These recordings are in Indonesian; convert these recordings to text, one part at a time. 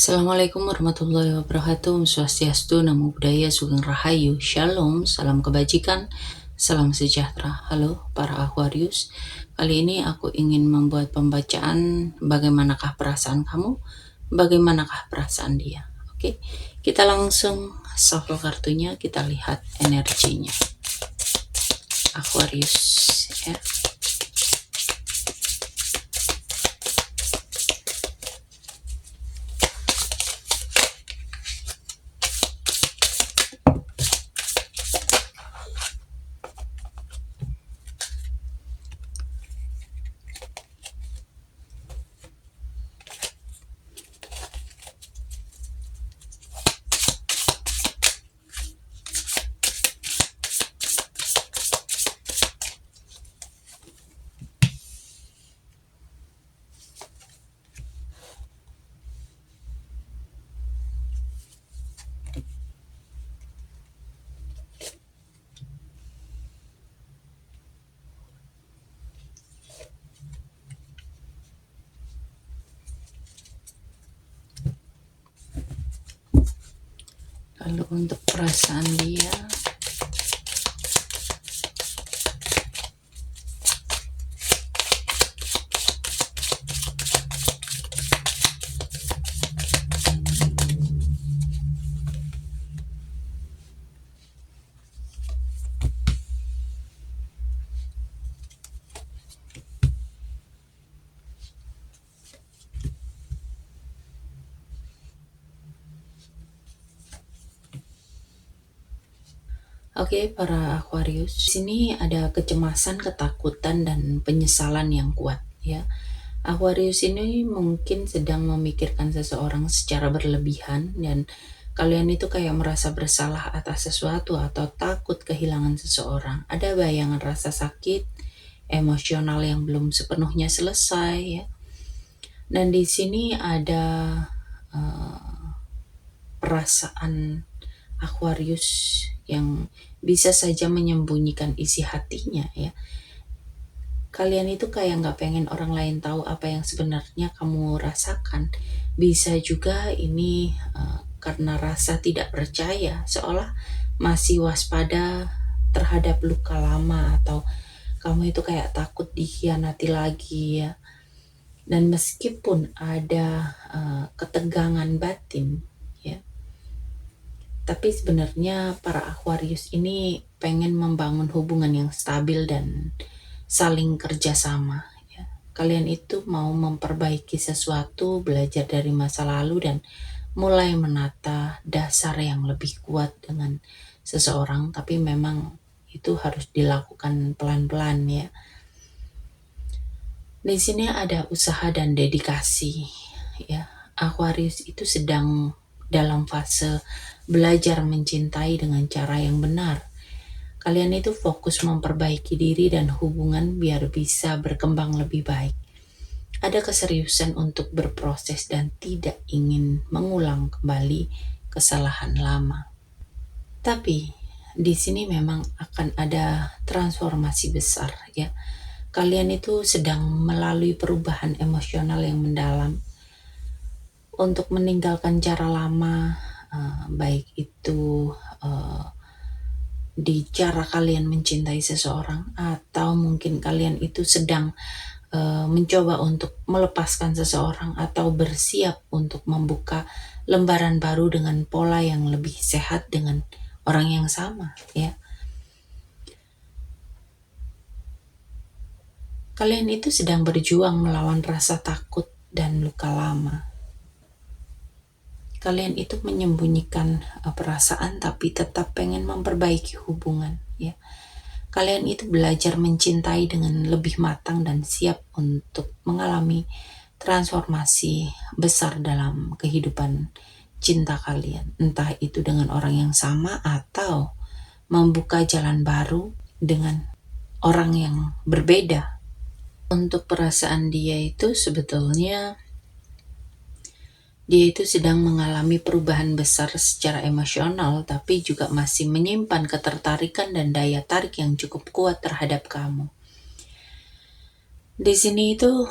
Assalamualaikum warahmatullahi wabarakatuh. Om Swastiastu, Namo Buddhaya, Sugeng Rahayu, Shalom, salam kebajikan, salam sejahtera. Halo para Aquarius, kali ini aku ingin membuat pembacaan bagaimanakah perasaan kamu, bagaimanakah perasaan dia. Oke, kita langsung shuffle kartunya, kita lihat energinya. Aquarius ya. Lalu untuk perasaan dia, oke, para Aquarius, di sini ada kecemasan, ketakutan, dan penyesalan yang kuat ya. Aquarius ini mungkin sedang memikirkan seseorang secara berlebihan dan kalian itu kayak merasa bersalah atas sesuatu atau takut kehilangan seseorang. Ada bayangan rasa sakit, emosional yang belum sepenuhnya selesai ya. Dan di sini ada perasaan Aquarius yang bisa saja menyembunyikan isi hatinya ya. Kalian itu kayak nggak pengen orang lain tahu apa yang sebenarnya kamu rasakan. Bisa juga ini karena rasa tidak percaya, seolah masih waspada terhadap luka lama, atau kamu itu kayak takut dikhianati lagi ya. Dan meskipun ada ketegangan batin ya, tapi sebenarnya para Aquarius ini pengen membangun hubungan yang stabil dan saling kerjasama ya. Kalian itu mau memperbaiki sesuatu, belajar dari masa lalu, dan mulai menata dasar yang lebih kuat dengan seseorang, tapi memang itu harus dilakukan pelan-pelan ya. Di sini ada usaha dan dedikasi ya. Aquarius itu sedang dalam fase belajar mencintai dengan cara yang benar. Kalian itu fokus memperbaiki diri dan hubungan biar bisa berkembang lebih baik. Ada keseriusan untuk berproses dan tidak ingin mengulang kembali kesalahan lama. Tapi di sini memang akan ada transformasi besar ya. Kalian itu sedang melalui perubahan emosional yang mendalam untuk meninggalkan cara lama, baik itu di cara kalian mencintai seseorang, atau mungkin kalian itu sedang mencoba untuk melepaskan seseorang atau bersiap untuk membuka lembaran baru dengan pola yang lebih sehat dengan orang yang sama ya. Kalian itu sedang berjuang melawan rasa takut dan luka lama. Kalian itu menyembunyikan perasaan tapi tetap pengen memperbaiki hubungan ya. Kalian itu belajar mencintai dengan lebih matang dan siap untuk mengalami transformasi besar dalam kehidupan cinta kalian. Entah itu dengan orang yang sama atau membuka jalan baru dengan orang yang berbeda. Untuk perasaan dia itu sebetulnya dia itu sedang mengalami perubahan besar secara emosional, tapi juga masih menyimpan ketertarikan dan daya tarik yang cukup kuat terhadap kamu. Di sini itu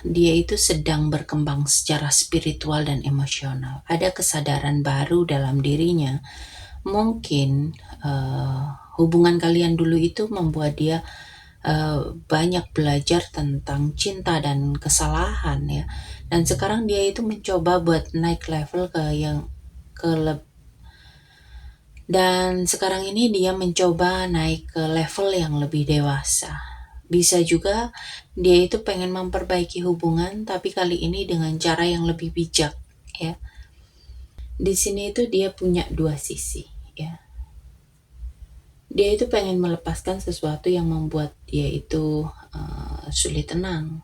dia itu sedang berkembang secara spiritual dan emosional. Ada kesadaran baru dalam dirinya. Mungkin hubungan kalian dulu itu membuat dia banyak belajar tentang cinta dan kesalahan ya. Dan sekarang dia itu mencoba buat naik level dan sekarang ini dia mencoba naik ke level yang lebih dewasa. Bisa juga dia itu pengen memperbaiki hubungan, tapi kali ini dengan cara yang lebih bijak ya. Di sini itu dia punya dua sisi ya. Dia itu pengen melepaskan sesuatu yang membuat dia itu sulit tenang.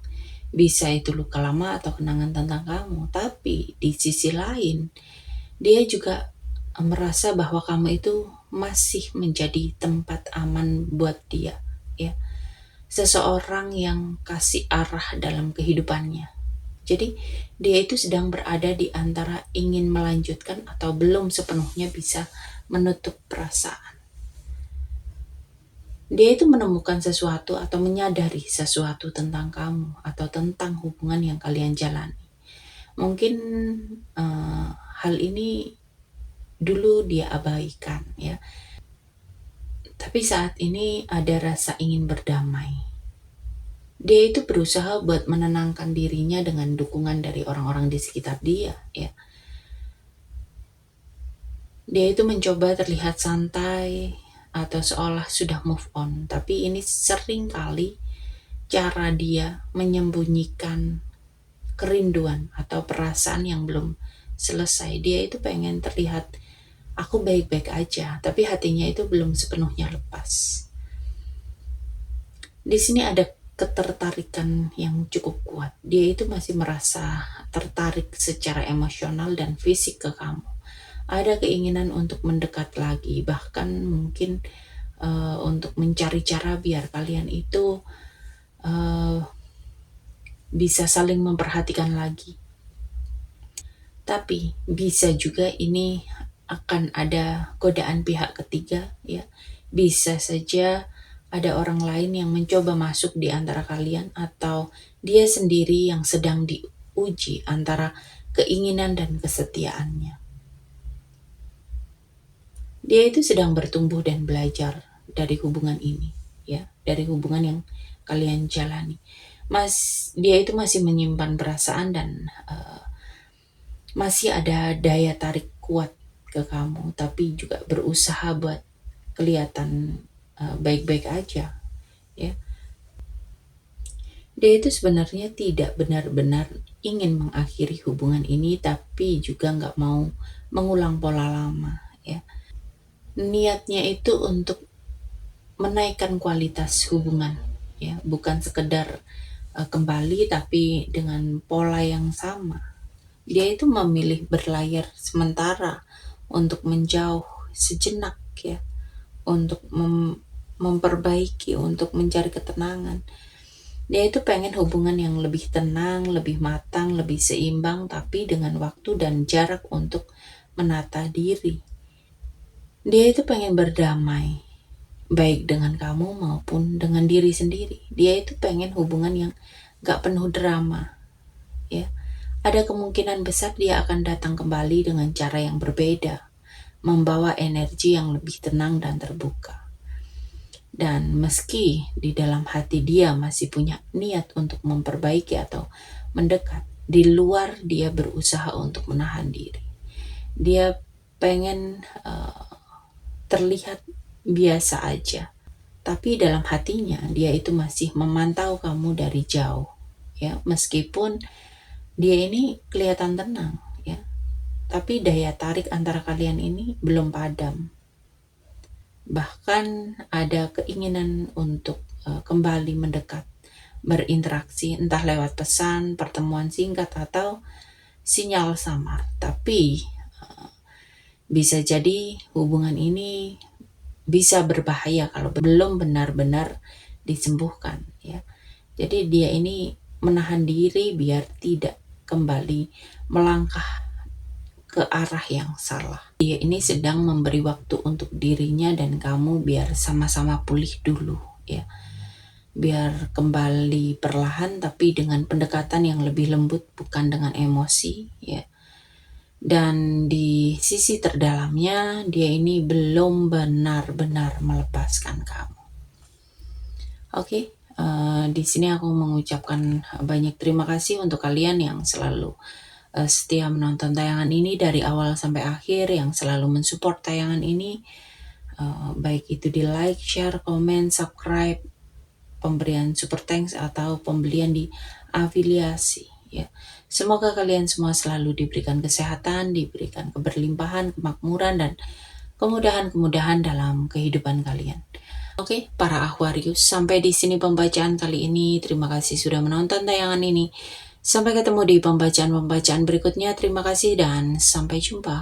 Bisa itu luka lama atau kenangan tentang kamu. Tapi di sisi lain, dia juga merasa bahwa kamu itu masih menjadi tempat aman buat dia ya. Seseorang yang kasih arah dalam kehidupannya. Jadi dia itu sedang berada di antara ingin melanjutkan atau belum sepenuhnya bisa menutup perasaan. Dia itu menemukan sesuatu atau menyadari sesuatu tentang kamu atau tentang hubungan yang kalian jalani. Mungkin hal ini dulu dia abaikan ya. Tapi saat ini ada rasa ingin berdamai. Dia itu berusaha buat menenangkan dirinya dengan dukungan dari orang-orang di sekitar dia ya. Dia itu mencoba terlihat santai atau seolah sudah move on, tapi ini sering kali cara dia menyembunyikan kerinduan atau perasaan yang belum selesai. Dia itu pengen terlihat aku baik-baik aja, tapi hatinya itu belum sepenuhnya lepas. Di sini ada ketertarikan yang cukup kuat. Dia itu masih merasa tertarik secara emosional dan fisik ke kamu. Ada keinginan untuk mendekat lagi, bahkan mungkin untuk mencari cara biar kalian itu bisa saling memperhatikan lagi. Tapi bisa juga ini akan ada godaan pihak ketiga ya. Bisa saja ada orang lain yang mencoba masuk di antara kalian atau dia sendiri yang sedang diuji antara keinginan dan kesetiaannya. Dia itu sedang bertumbuh dan belajar dari hubungan ini ya, dari hubungan yang kalian jalani. Dia itu masih menyimpan perasaan dan masih ada daya tarik kuat ke kamu, tapi juga berusaha buat kelihatan baik-baik aja ya. Dia itu sebenarnya tidak benar-benar ingin mengakhiri hubungan ini, tapi juga nggak mau mengulang pola lama ya. Niatnya itu untuk menaikkan kualitas hubungan ya, bukan sekedar kembali tapi dengan pola yang sama. Dia itu memilih berlayar sementara untuk menjauh sejenak ya, untuk memperbaiki, untuk mencari ketenangan. Dia itu pengen hubungan yang lebih tenang, lebih matang, lebih seimbang, tapi dengan waktu dan jarak untuk menata diri. Dia itu pengen berdamai, baik dengan kamu maupun dengan diri sendiri. Dia itu pengen hubungan yang gak penuh drama ya. Ada kemungkinan besar dia akan datang kembali dengan cara yang berbeda, membawa energi yang lebih tenang dan terbuka. Dan meski di dalam hati dia masih punya niat untuk memperbaiki atau mendekat, di luar dia berusaha untuk menahan diri. Dia pengen terlihat biasa aja, tapi dalam hatinya dia itu masih memantau kamu dari jauh ya. Meskipun dia ini kelihatan tenang ya, tapi daya tarik antara kalian ini belum padam. Bahkan ada keinginan untuk kembali mendekat, berinteraksi entah lewat pesan, pertemuan singkat atau sinyal samar. Tapi bisa jadi hubungan ini bisa berbahaya kalau belum benar-benar disembuhkan ya. Jadi dia ini menahan diri biar tidak kembali melangkah ke arah yang salah. Dia ini sedang memberi waktu untuk dirinya dan kamu biar sama-sama pulih dulu ya. biar kembali perlahan tapi dengan pendekatan yang lebih lembut, bukan dengan emosi ya. Dan di sisi terdalamnya dia ini belum benar-benar melepaskan kamu. Oke, di sini aku mengucapkan banyak terima kasih untuk kalian yang selalu setia menonton tayangan ini dari awal sampai akhir, yang selalu mensupport tayangan ini, baik itu di like, share, komen, subscribe, pemberian super thanks atau pembelian di afiliasi ya. Semoga kalian semua selalu diberikan kesehatan, diberikan keberlimpahan, kemakmuran, dan kemudahan-kemudahan dalam kehidupan kalian. Oke, para Aquarius, sampai di sini pembacaan kali ini. Terima kasih sudah menonton tayangan ini. Sampai ketemu di pembacaan-pembacaan berikutnya. Terima kasih dan sampai jumpa.